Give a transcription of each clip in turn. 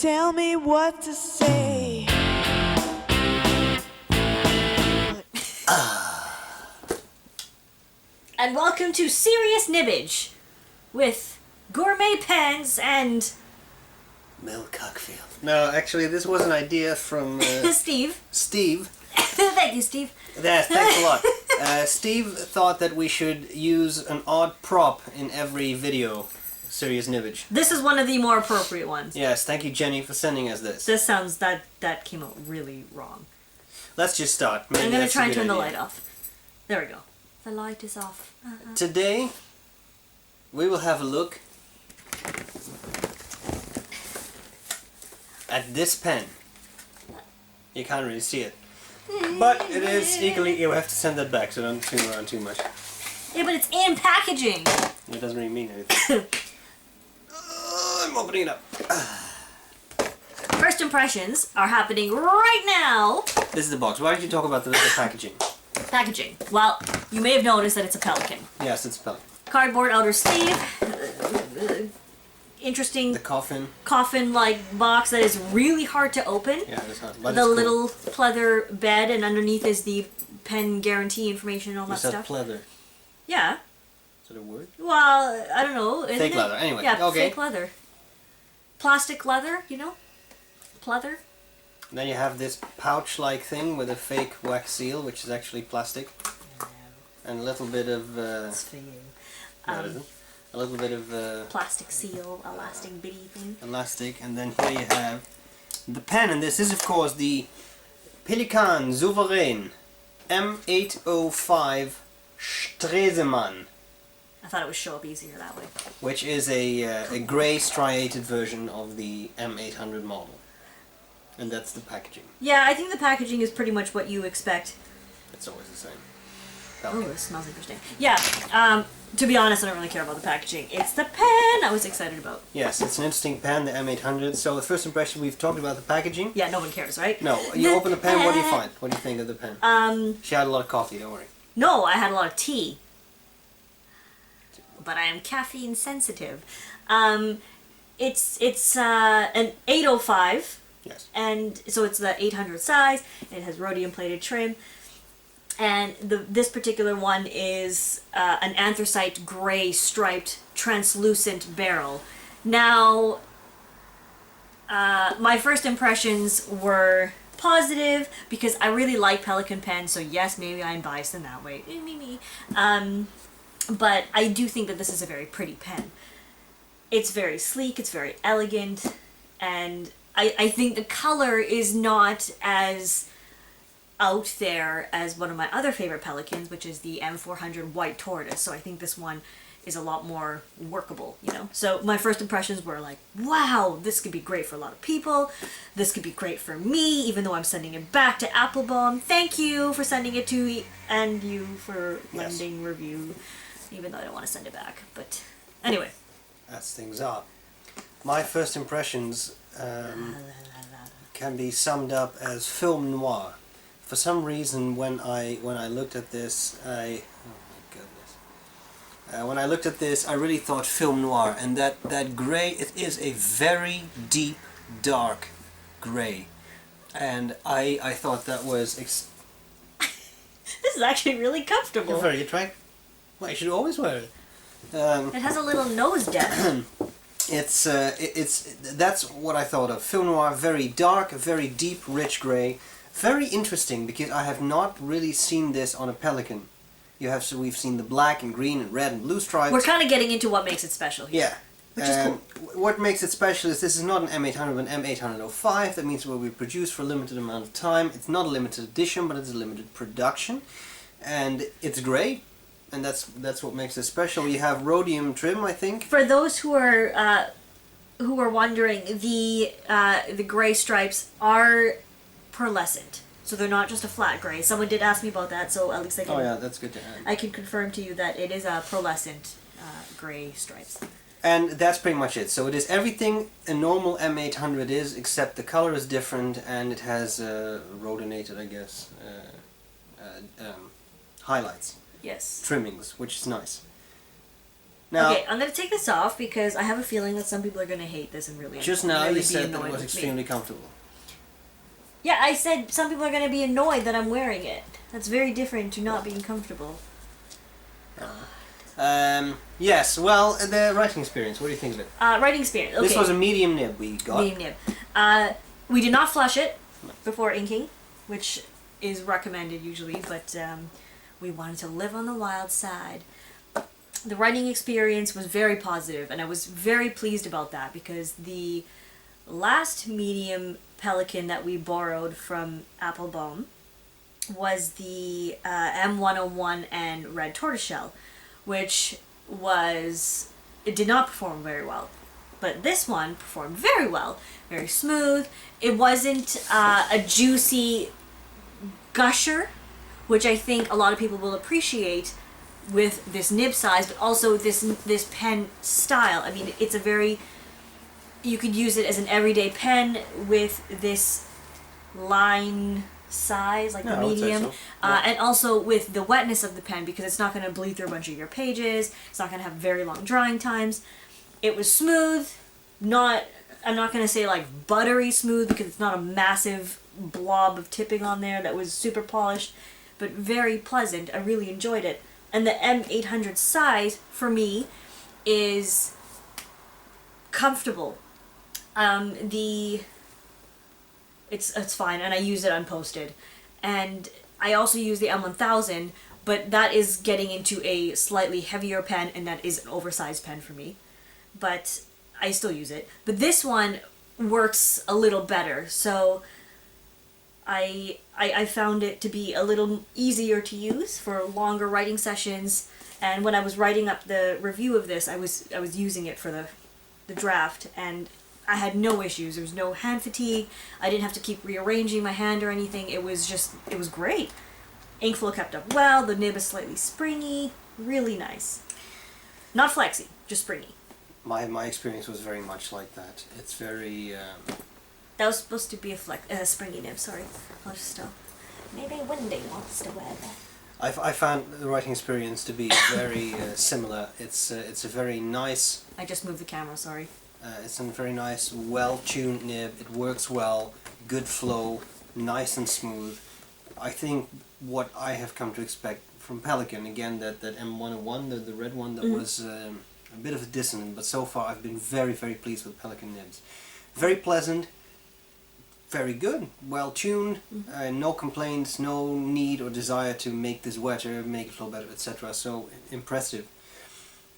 tell me what to say. And welcome to Serious Nibbage with gourmet pens and Mel Cockfield. No, actually, this was an idea from Steve. Steve. Thank you, Steve. Yeah, thanks a lot. Steve thought that we should use an odd prop in every video. Serious Nibbage. This is one of the more appropriate ones. Yes, thank you, Jenny, for sending us this. This sounds that came out really wrong. Let's just start. Maybe I'm gonna try and turn the idea. light off. There we go. The light is off. Today, we will have a look at this pen. You can't really see it. But it is equally... You have to send that back, so don't turn around too much. Yeah, but it's in packaging. It doesn't really mean anything. I'm opening it up. First impressions are happening right now. This is the box. Why don't you talk about the packaging? Packaging. Well, you may have noticed that it's a Pelikan. Yes, it's Pelikan. Cardboard outer sleeve. Interesting The coffin. coffin-like box that is really hard to open. Yeah, it's hard. But The it's cool. little pleather bed, and underneath is the pen guarantee information and all You that said stuff. pleather. Yeah. Is that a word? Well, I don't know. Isn't Fake it? leather. Anyway, Yeah, okay. fake leather. Plastic leather, you know? Pleather. And then you have this pouch-like thing with a fake wax seal, which is actually plastic. And a little bit of... It's for you. no, it isn't. A little bit of... Plastic seal, elastic bitty thing. elastic, and then here you have the pen, and this is of course the Pelikan Souverän M805 Stresemann, I thought it would show up easier that way. which is a grey striated version of the M800 model. And that's the packaging. Yeah, I think the packaging is pretty much what you expect. It's always the same. Oh, this smells interesting. Yeah, to be honest, I don't really care about the packaging. It's the pen I was excited about. Yes, it's an interesting pen, the M800. So the first impression, we've talked about the packaging. Yeah, no one cares, right? No, you open the pen, what do you find? What do you think of the pen? She had a lot of coffee, don't worry. No, I had a lot of tea. But I am caffeine sensitive. It's an 805. Yes. And so it's the 800 size. It has rhodium plated trim. And this particular one is an anthracite gray striped translucent barrel. Now, my first impressions were positive because I really like Pelikan pens, so yes, maybe I'm biased in that way. But I do think that this is a very pretty pen. It's very sleek, it's very elegant, and I think the color is not as out there as one of my other favorite Pelikans, which is the M400 White Tortoise. So I think this one is a lot more workable, you know? So my first impressions were like, wow, this could be great for a lot of people. This could be great for me, even though I'm sending it back to Applebaum. Thank you for sending it to, and you for lending review, even though I don't want to send it back. But anyway. As things are. My first impressions can be summed up as film noir. For some reason, when I looked at this, oh my goodness, when I looked at this, I really thought film noir, and that grey, it is a very deep, dark grey, and I thought that was. This is actually really comfortable. You're very attractive. Well, you should always wear it. It has a little nose depth. It's that's what I thought of. Film noir, very dark, very deep, rich grey. Very interesting because I have not really seen this on a Pelikan. We've seen the black and green and red and blue stripes. We're kind of getting into what makes it special here. Yeah. Which is cool. What makes it special is this is not an M800 but an M805. That means it will be produced for a limited amount of time. It's not a limited edition, but it's a limited production. And it's grey. And that's what makes it special. You have rhodium trim, I think. For those who are wondering, the gray stripes are pearlescent, so they're not just a flat gray. Someone did ask me about that, so at least I can. Oh yeah, that's good to add. I can confirm to you that it is a pearlescent gray stripes. And that's pretty much it. So it is everything a normal M800 is, except the color is different, and it has rhodinated, I guess, highlights. Yes. Trimmings, which is nice. Now, okay, I'm gonna take this off because I have a feeling that some people are gonna hate this and really just now really you be said that annoyed it was with me. extremely comfortable. Yeah, I said some people are gonna be annoyed that I'm wearing it. That's very different to not being comfortable. Yes, well, the writing experience, what do you think of it? Writing experience. Okay. This was a medium nib we got. Medium nib. We did not flush it before inking, which is recommended usually, but we wanted to live on the wild side. The writing experience was very positive, and I was very pleased about that because the last medium Pelikan that we borrowed from Applebaum was the M101 and Red Tortoiseshell, which it did not perform very well. But this one performed very well, very smooth. It wasn't a juicy gusher, which I think a lot of people will appreciate with this nib size, but also this pen style. I mean, it's a very, you could use it as an everyday pen with this line size, like the I would say medium, so. Yeah. and also with the wetness of the pen, because it's not going to bleed through a bunch of your pages. It's not going to have very long drying times. It was smooth, I'm not going to say like buttery smooth because it's not a massive blob of tipping on there that was super polished, but very pleasant. I really enjoyed it. And the M800 size for me is comfortable. It's fine, and I use it unposted. And I also use the M1000, but that is getting into a slightly heavier pen, and that is an oversized pen for me. But I still use it. But this one works a little better, so I found it to be a little easier to use for longer writing sessions. And when I was writing up the review of this, I was using it for the draft, and I had no issues. There was no hand fatigue. I didn't have to keep rearranging my hand or anything. It was great. Ink flow kept up well. The nib is slightly springy. Really nice. Not flexy, just springy. My experience was very much like that. It's very... That was supposed to be a springy nib, sorry. I'll just stop. Maybe Wendy wants to wear that. I found the writing experience to be very similar. It's a very nice... I just moved the camera, sorry. It's a very nice, well-tuned nib. It works well, good flow, nice and smooth. I think what I have come to expect from Pelikan, again, that M101, the red one, that was a bit of a dissonant, but so far I've been very, very pleased with Pelikan nibs. Very pleasant, very good, well-tuned, no complaints, no need or desire to make this wetter, make it flow better, etc. So impressive.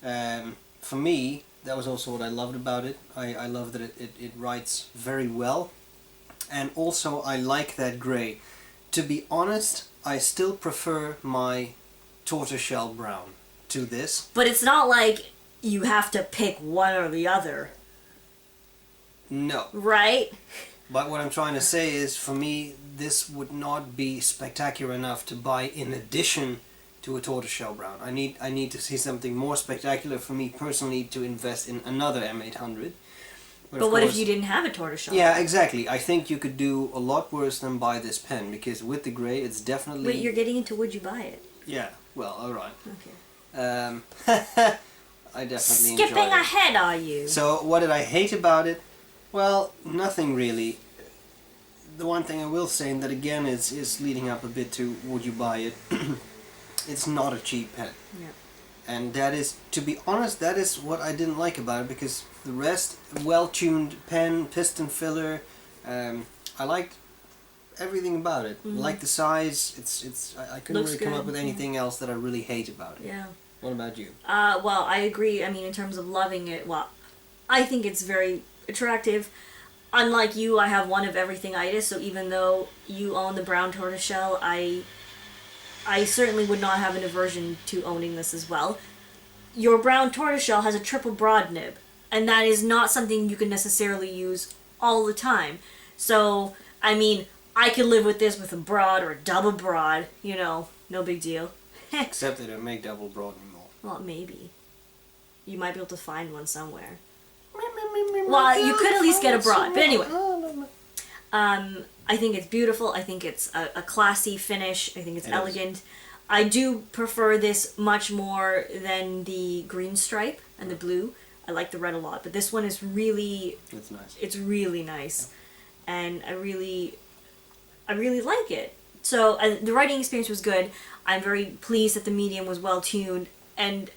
For me, that was also what I loved about it. I love that it writes very well, and also I like that grey. To be honest, I still prefer my tortoiseshell brown to this. But it's not like you have to pick one or the other. No. Right? But what I'm trying to say is, for me, this would not be spectacular enough to buy in addition to a tortoiseshell brown. I need to see something more spectacular for me personally to invest in another M800. But what if you didn't have a tortoiseshell? Yeah, exactly. I think you could do a lot worse than buy this pen, because with the grey it's definitely... Wait, you're getting into would you buy it? Yeah, well, alright. Okay. I definitely Skipping enjoyed it. ahead, are you? So, what did I hate about it? Well, nothing really. The one thing I will say, and that again is leading up a bit to would you buy it, it's not a cheap pen. Yeah. And that is, to be honest, that is what I didn't like about it, because the rest, well-tuned pen, piston filler, I liked everything about it. I like the size, I couldn't Looks really come good, up with anything else that I really hate about it. Yeah. What about you? Well, I agree. I mean, in terms of loving it, well, I think it's very attractive. Unlike you, I have one of everything itis, so even though you own the brown tortoiseshell, I certainly would not have an aversion to owning this as well. Your brown tortoiseshell has a triple broad nib, and that is not something you can necessarily use all the time. So, I mean, I could live with this with a broad or a double broad, you know, no big deal. Except they don't make double broad anymore. Well, maybe. You might be able to find one somewhere. Well, you could at least get a broad. But anyway. I think it's beautiful. I think it's a classy finish. I think it's elegant. I do prefer this much more than the green stripe and the blue. I like the red a lot, but this one is really... It's nice. It's really nice. And I really like it. So the writing experience was good. I'm very pleased that the medium was well tuned, and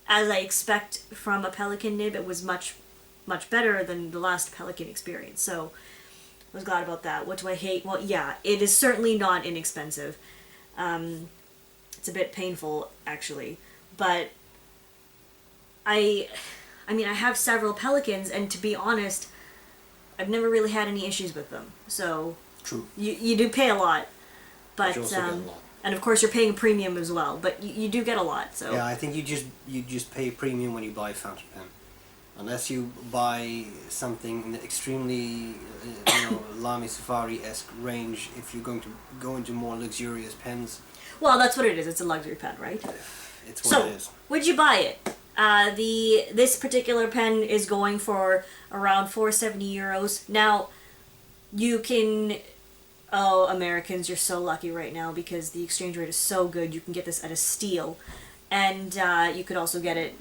as I expect from a Pelikan nib, it was much better than the last Pelikan experience. So I was glad about that. What do I hate? Well, yeah, it is certainly not inexpensive. It's a bit painful, actually, but I mean, I have several Pelikans, and to be honest, I've never really had any issues with them. So True. You do pay a lot, but you also get a lot. and of course you're paying a premium as well. But you do get a lot. So Yeah, I think you just pay a premium when you buy a fountain pen, unless you buy something in the extremely Lamy Safari-esque range. If you're going to go into more luxurious pens, well, that's what it is. It's a luxury pen, right? it's what it is. Would you buy it? This particular pen is going for around €470. Now, you can... Oh, Americans, you're so lucky right now because the exchange rate is so good. You can get this at a steal. And you could also get it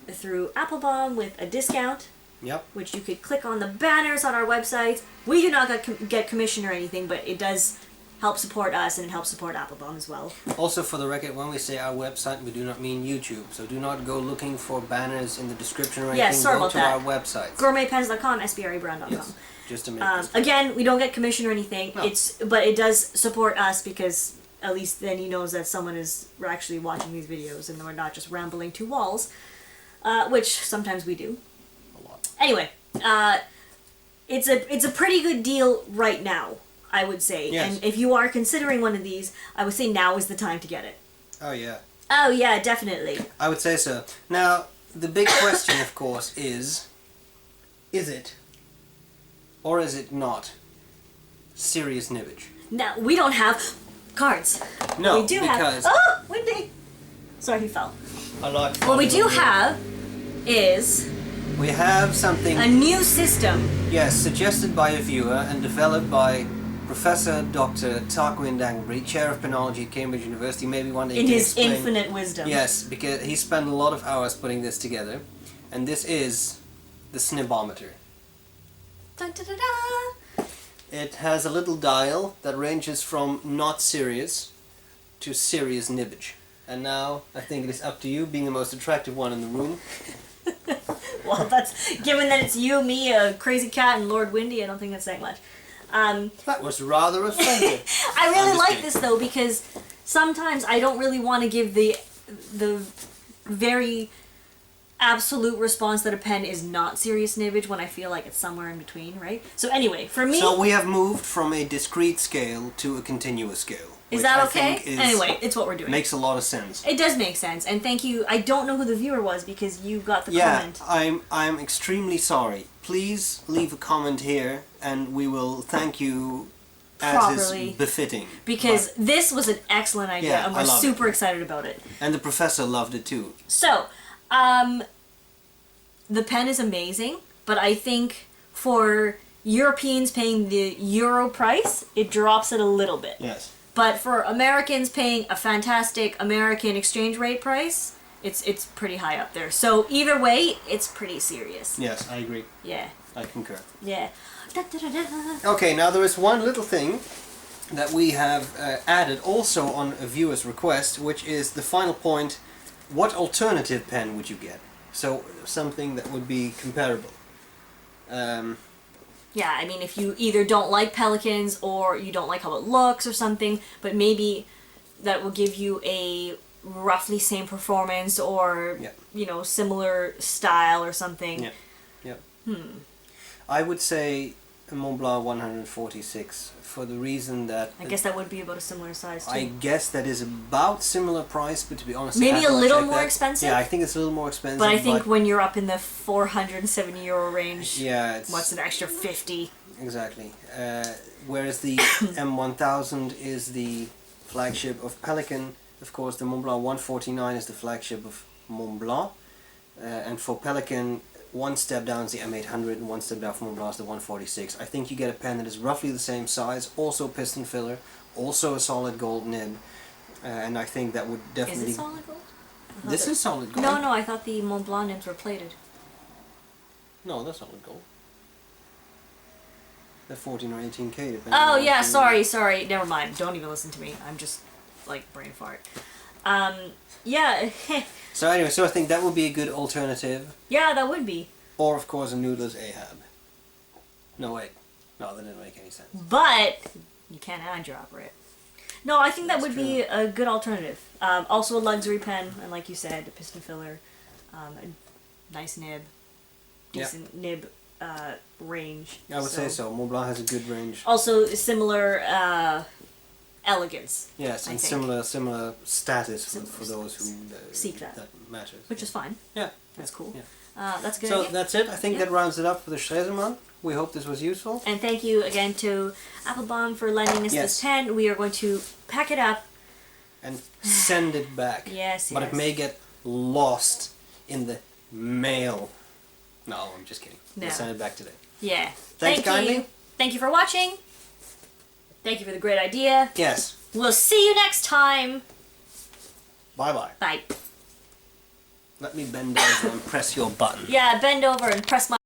through Applebaum with a discount. Yep. Which you could click on the banners on our website. We do not get commission or anything, but it does help support us and it helps support Applebaum as well. Also, for the record, when we say our website, we do not mean YouTube. So do not go looking for banners in the description or anything. Yes, sorry go about to that. our website. Gourmetpens.com, sbrebrown.com. Yes. Just to make this again, we don't get commission or anything. No. But it does support us because at least then he knows that someone is actually watching these videos and we're not just rambling to walls, which sometimes we do. a lot. Anyway, it's a pretty good deal right now, I would say. Yes. And if you are considering one of these, I would say now is the time to get it. Oh yeah. Oh yeah, definitely. I would say so. Now, the big question, of course, is it, or is it not, serious Nibbage? Now we don't have cards. No, we do because... have. Oh, Wendy. Sorry, he fell. I like What we do have is we have something, a new system. yes, suggested by a viewer and developed by Professor Dr. Tarquin Dangbury, Chair of Penology at Cambridge University. Maybe one day he In can his explain. infinite wisdom. Yes, because he spent a lot of hours putting this together. And this is the Snowball Meter. Dun, dun, dun, dun. It has a little dial that ranges from not serious to serious Nibbage. And now, I think it is up to you, being the most attractive one in the room. Well, that's given that it's you, me, a crazy cat, and Lord Windy. I don't think that's saying much. That was rather offensive. I I'm really just like kidding. this though because sometimes I don't really want to give the very absolute response that a pen is not serious Nibbage when I feel like it's somewhere in between, right? So anyway, for me, So we have moved from a discrete scale to a continuous scale. is which that I okay? think is- Anyway, it's what we're doing. makes a lot of sense. It does make sense, and thank you. I don't know who the viewer was because you got the Yeah, comment. I'm extremely sorry. Please leave a comment here, and we will thank you as Properly. is befitting. Because this was an excellent idea, Yeah, and I we're love super excited about it. And the professor loved it too. So, the pen is amazing, but I think for Europeans paying the euro price, it drops it a little bit. Yes. But for Americans paying a fantastic American exchange rate price, it's pretty high up there. So either way, it's pretty serious. Yes, I agree. Yeah. I concur. Yeah. Da, da, da, da. Okay, now there is one little thing that we have added also on a viewer's request, which is the final point. What alternative pen would you get? So something that would be comparable. Yeah, I mean, if you either don't like Pelikans or you don't like how it looks or something, but maybe that will give you a roughly same performance or, Yeah. you know, similar style or something. Yeah. I would say a Montblanc 146 for the reason that I guess that would be about a similar size, too. I guess that is about similar price, but to be honest, Maybe I have a not little checked more that. expensive? Yeah, I think it's a little more expensive. But I think when you're up in the €470 range, yeah, it's what's an extra 50? exactly. Whereas the M1000 is the flagship of Pelikan. Of course, the Montblanc 149 is the flagship of Montblanc. And for Pelikan, one step down is the M800 and one step down from Montblanc is the 146. I think you get a pen that is roughly the same size, also piston filler, also a solid gold nib, and I think that would Is definitely... it solid gold? This is solid gold. No, I thought the Mont Blanc nibs were plated. No, that's solid gold. They're 14 or 18K depending Oh on yeah, the- sorry, never mind. Don't even listen to me. I'm just, like, brain fart. Yeah, So anyway, so I think that would be a good alternative. yeah, that would be. Or of course a Noodler's Ahab. No wait. No, that didn't make any sense. But you can't eyedropper it. No, I think that That's would be a good alternative. Also a luxury pen, and like you said, a piston filler, a nice nib, decent nib range. I would say so. Mont Blanc has a good range. Also similar elegance. Yes, I and think. similar status Similar for those who seek that. matters. Which is fine. Yeah. That's cool. Yeah. That's a good. So idea. that's it. I think Yeah. that rounds it up for the Stresemann. We hope this was useful. And thank you again to Applebaum for lending us this pen. We are going to pack it up. And send it back. Yes, But yes. it may get lost in the mail. No, I'm just kidding. No. We'll send it back today. Yeah. Thanks Thank kindly. you. Thank you for watching. Thank you for the great idea. Yes. We'll see you next time. Bye-bye. Bye. Let me bend over and press your button. Yeah, bend over and press my